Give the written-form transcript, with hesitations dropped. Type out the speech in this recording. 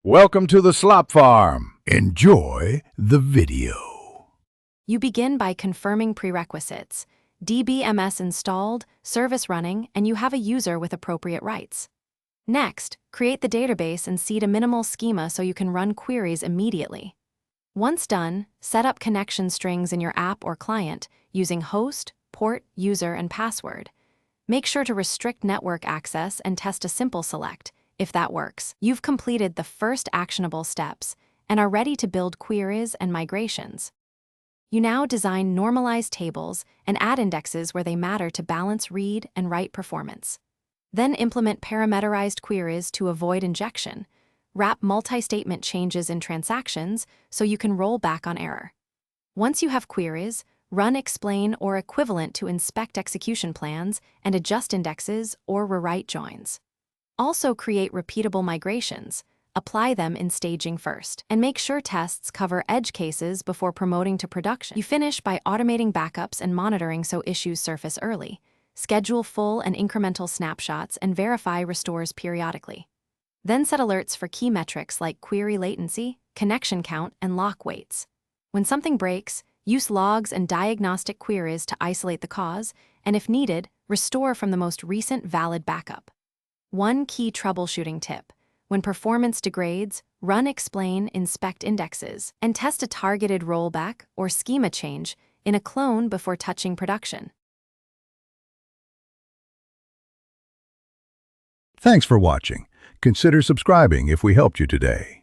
Welcome to the slop farm. Enjoy the video. You begin by confirming prerequisites. DBMS installed, service running, and you have a user with appropriate rights. Next, create the database and seed a minimal schema so you can run queries immediately. Once done, set up connection strings in your app or client using host, port, user, and password. Make sure to restrict network access and test a simple select. If that works, you've completed the first actionable steps and are ready to build queries and migrations. You now design normalized tables and add indexes where they matter to balance read and write performance. Then implement parameterized queries to avoid injection. Wrap multi-statement changes in transactions so you can roll back on error. Once you have queries, run explain or equivalent to inspect execution plans and adjust indexes or rewrite joins. Also create repeatable migrations. Apply them in staging first, and make sure tests cover edge cases before promoting to production. You finish by automating backups and monitoring so issues surface early. Schedule full and incremental snapshots and verify restores periodically. Then set alerts for key metrics like query latency, connection count, and lock weights. When something breaks, use logs and diagnostic queries to isolate the cause, and if needed, restore from the most recent valid backup. One key troubleshooting tip: when performance degrades, run explain, inspect indexes, and test a targeted rollback or schema change in a clone before touching production. Thanks for watching. Consider subscribing if we helped you today.